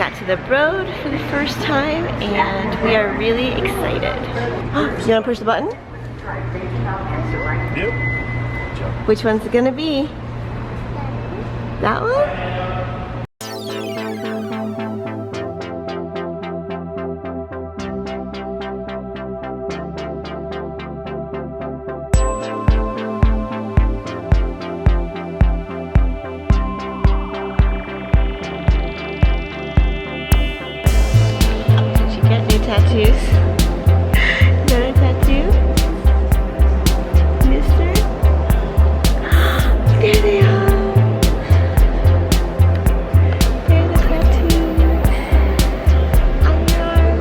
got to the Broad for the first time and we are really excited. You want to push the button? Yep. Which one's it gonna be? That one? Tattoos. You got a tattoo? Mister? There they are. There are the tattoos on your arm.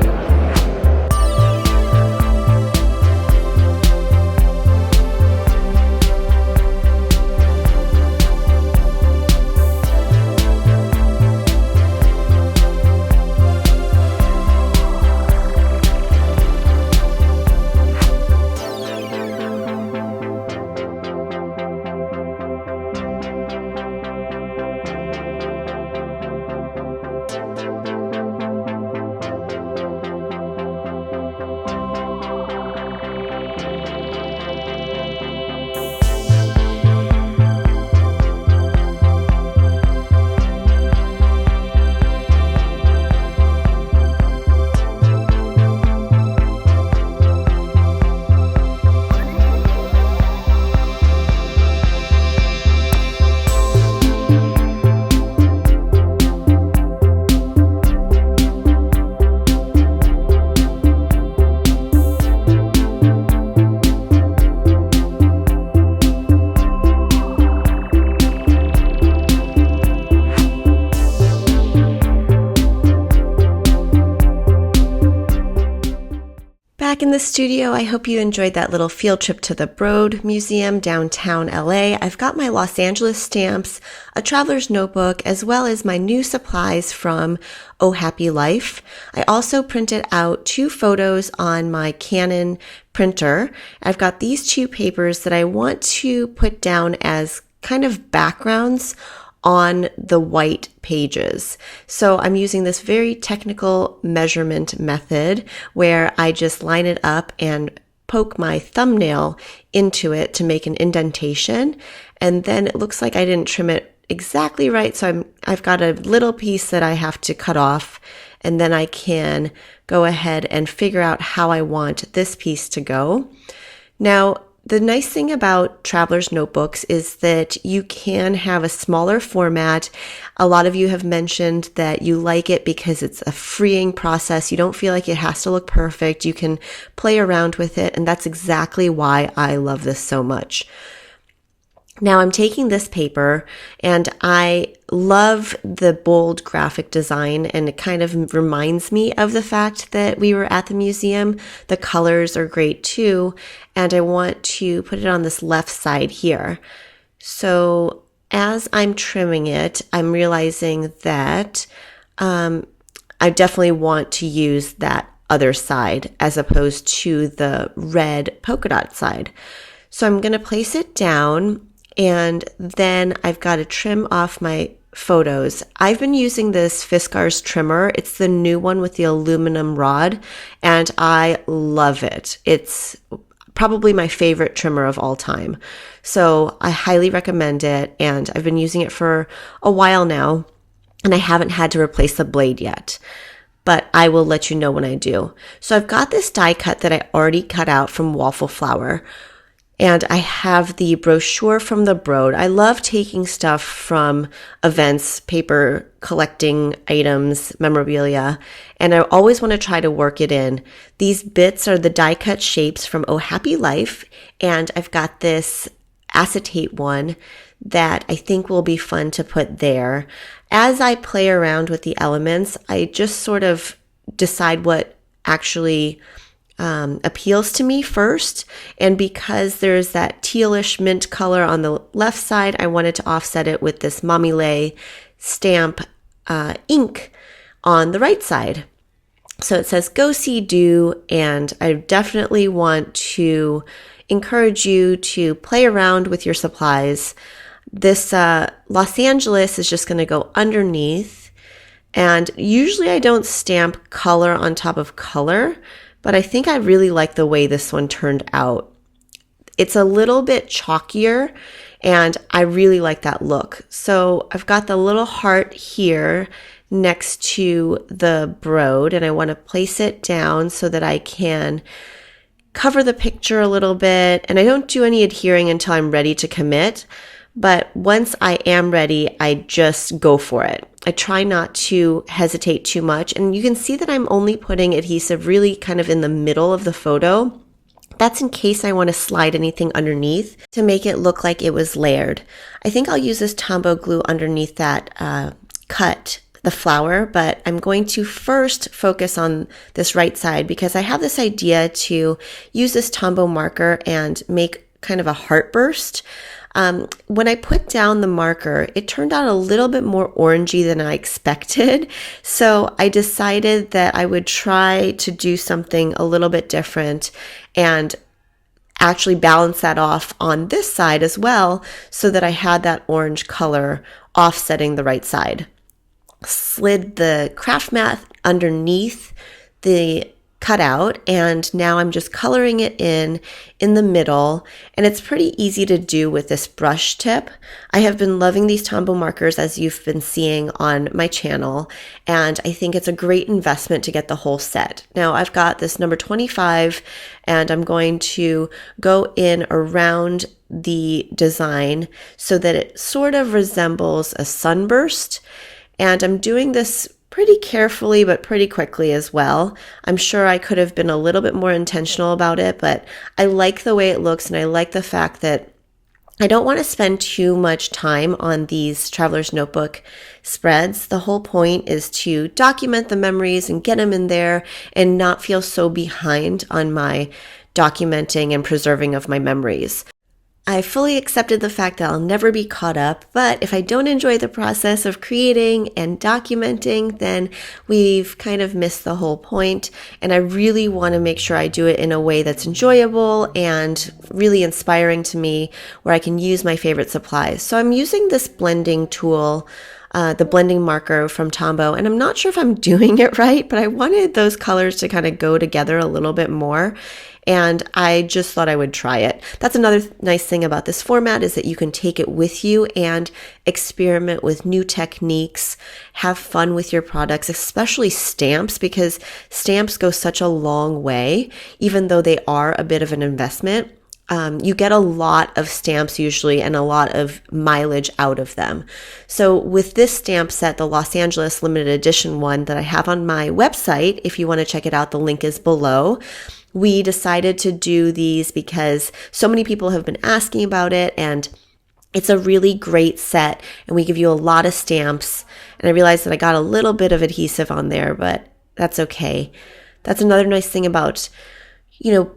Back in the studio, I hope you enjoyed that little field trip to the Broad Museum downtown LA. I've got my Los Angeles stamps, a traveler's notebook, as well as my new supplies from Oh Happy Life. I also printed out 2 photos on my Canon printer. I've got these 2 papers that I want to put down as kind of backgrounds on the white pages. So I'm using this very technical measurement method where I just line it up and poke my thumbnail into it to make an indentation. And then it looks like I didn't trim it exactly right. So I've got a little piece that I have to cut off, and then I can go ahead and figure out how I want this piece to go. Now, the nice thing about traveler's notebooks is that you can have a smaller format. A lot of you have mentioned that you like it because it's a freeing process. You don't feel like it has to look perfect. You can play around with it, and that's exactly why I love this so much. Now I'm taking this paper, and I love the bold graphic design, and it kind of reminds me of the fact that we were at the museum. The colors are great too, and I want to put it on this left side here. So as I'm trimming it, I'm realizing that I definitely want to use that other side as opposed to the red polka dot side. So I'm going to place it down, and then I've got to trim off my photos. I've been using this Fiskars trimmer. It's the new one with the aluminum rod, and I love it. It's probably my favorite trimmer of all time. So I highly recommend it, and I've been using it for a while now, and I haven't had to replace the blade yet, but I will let you know when I do. So I've got this die cut that I already cut out from waffle flour. And I have the brochure from the Broad. I love taking stuff from events, paper, collecting items, memorabilia, and I always want to try to work it in. These bits are the die cut shapes from Oh Happy Life, and I've got this acetate one that I think will be fun to put there. As I play around with the elements, I just sort of decide what actually appeals to me first. And because there's that tealish mint color on the left side, I wanted to offset it with this Mamile stamp ink on the right side. So it says go see do, and I definitely want to encourage you to play around with your supplies. This Los Angeles is just going to go underneath. And usually I don't stamp color on top of color, but I think I really like the way this one turned out. It's a little bit chalkier and I really like that look. So I've got the little heart here next to the brode, and I want to place it down so that I can cover the picture a little bit. And I don't do any adhering until I'm ready to commit. But once I am ready, I just go for it. I try not to hesitate too much. And you can see that I'm only putting adhesive really kind of in the middle of the photo. That's in case I want to slide anything underneath to make it look like it was layered. I think I'll use this Tombow glue underneath that cut, the flower, but I'm going to first focus on this right side because I have this idea to use this Tombow marker and make kind of a heartburst. When I put down the marker, it turned out a little bit more orangey than I expected. So I decided that I would try to do something a little bit different and actually balance that off on this side as well so that I had that orange color offsetting the right side. Slid the craft mat underneath the cutout, and now I'm just coloring it in the middle, and it's pretty easy to do with this brush tip. I have been loving these Tombow markers, as you've been seeing on my channel, and I think it's a great investment to get the whole set. Now I've got this number 25, and I'm going to go in around the design so that it sort of resembles a sunburst, and I'm doing this pretty carefully, but pretty quickly as well. I'm sure I could have been a little bit more intentional about it, but I like the way it looks, and I like the fact that I don't want to spend too much time on these Traveler's Notebook spreads. The whole point is to document the memories and get them in there and not feel so behind on my documenting and preserving of my memories. I fully accepted the fact that I'll never be caught up, but if I don't enjoy the process of creating and documenting, then we've kind of missed the whole point. And I really want to make sure I do it in a way that's enjoyable and really inspiring to me, where I can use my favorite supplies. So I'm using this blending tool, the blending marker from Tombow, and I'm not sure if I'm doing it right, but I wanted those colors to kind of go together a little bit more. And I just thought I would try it. That's another nice thing about this format, is that you can take it with you and experiment with new techniques, have fun with your products, especially stamps, because stamps go such a long way, even though they are a bit of an investment. You get a lot of stamps usually and a lot of mileage out of them. So with this stamp set, the Los Angeles limited edition one that I have on my website, if you want to check it out, the link is below. We decided to do these because so many people have been asking about it, and it's a really great set, and we give you a lot of stamps. And I realized that I got a little bit of adhesive on there, but that's okay. That's another nice thing about,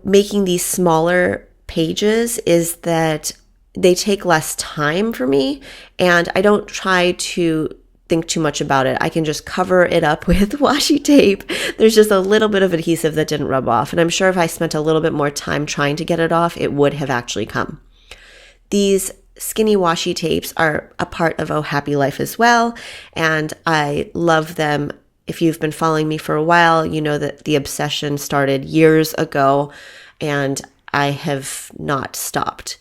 making these smaller pages, is that they take less time for me, and I don't try to think too much about it. I can just cover it up with washi tape. There's just a little bit of adhesive that didn't rub off, and I'm sure if I spent a little bit more time trying to get it off, it would have actually come. These skinny washi tapes are a part of Oh Happy Life as well, and I love them. If you've been following me for a while, you know that the obsession started years ago, and I have not stopped.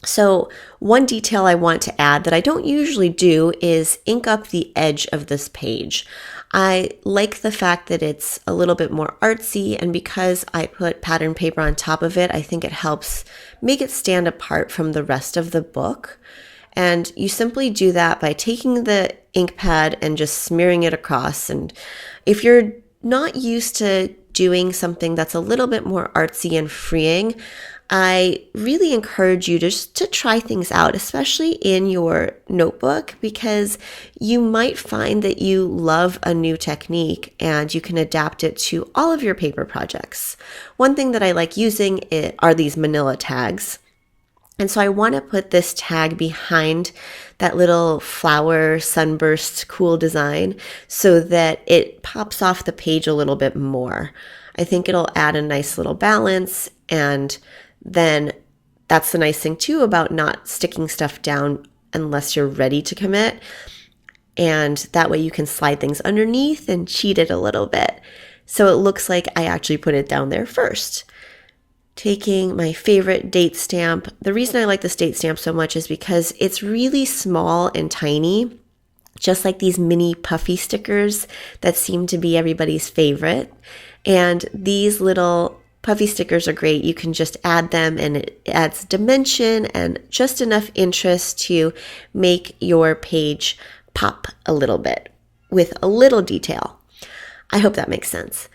So one detail I want to add that I don't usually do is ink up the edge of this page. I like the fact that it's a little bit more artsy, and because I put pattern paper on top of it, I think it helps make it stand apart from the rest of the book. And you simply do that by taking the ink pad and just smearing it across. And if you're not used to doing something that's a little bit more artsy and freeing, I really encourage you just to try things out, especially in your notebook, because you might find that you love a new technique and you can adapt it to all of your paper projects. One thing that I like using are these manila tags. And so I want to put this tag behind that little flower sunburst cool design so that it pops off the page a little bit more. I think it'll add a nice little balance, and then that's the nice thing too about not sticking stuff down unless you're ready to commit. and that way you can slide things underneath and cheat it a little bit. So it looks like I actually put it down there first. Taking my favorite date stamp. The reason I like this date stamp so much is because it's really small and tiny, just like these mini puffy stickers that seem to be everybody's favorite. And these little puffy stickers are great. You can just add them and it adds dimension and just enough interest to make your page pop a little bit with a little detail. I hope that makes sense.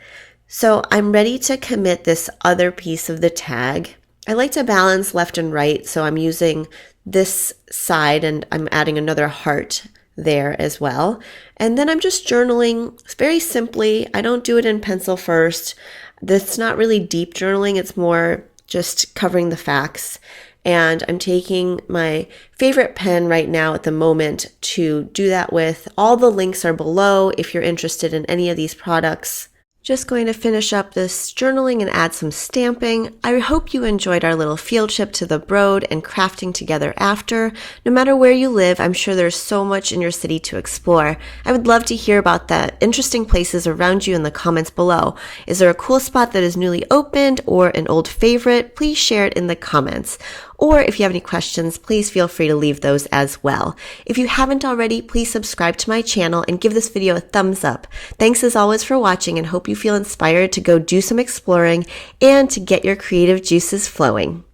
So I'm ready to commit this other piece of the tag. I like to balance left and right, so I'm using this side and I'm adding another heart there as well. And then I'm just journaling very simply. I don't do it in pencil first. That's not really deep journaling. It's more just covering the facts. And I'm taking my favorite pen right now at the moment to do that with. All the links are below if you're interested in any of these products. Just going to finish up this journaling and add some stamping. I hope you enjoyed our little field trip to the Broad and crafting together after. No matter where you live, I'm sure there's so much in your city to explore. I would love to hear about the interesting places around you in the comments below. Is there a cool spot that is newly opened or an old favorite? Please share it in the comments. Or if you have any questions, please feel free to leave those as well. If you haven't already, please subscribe to my channel and give this video a thumbs up. Thanks as always for watching and hope you feel inspired to go do some exploring and to get your creative juices flowing.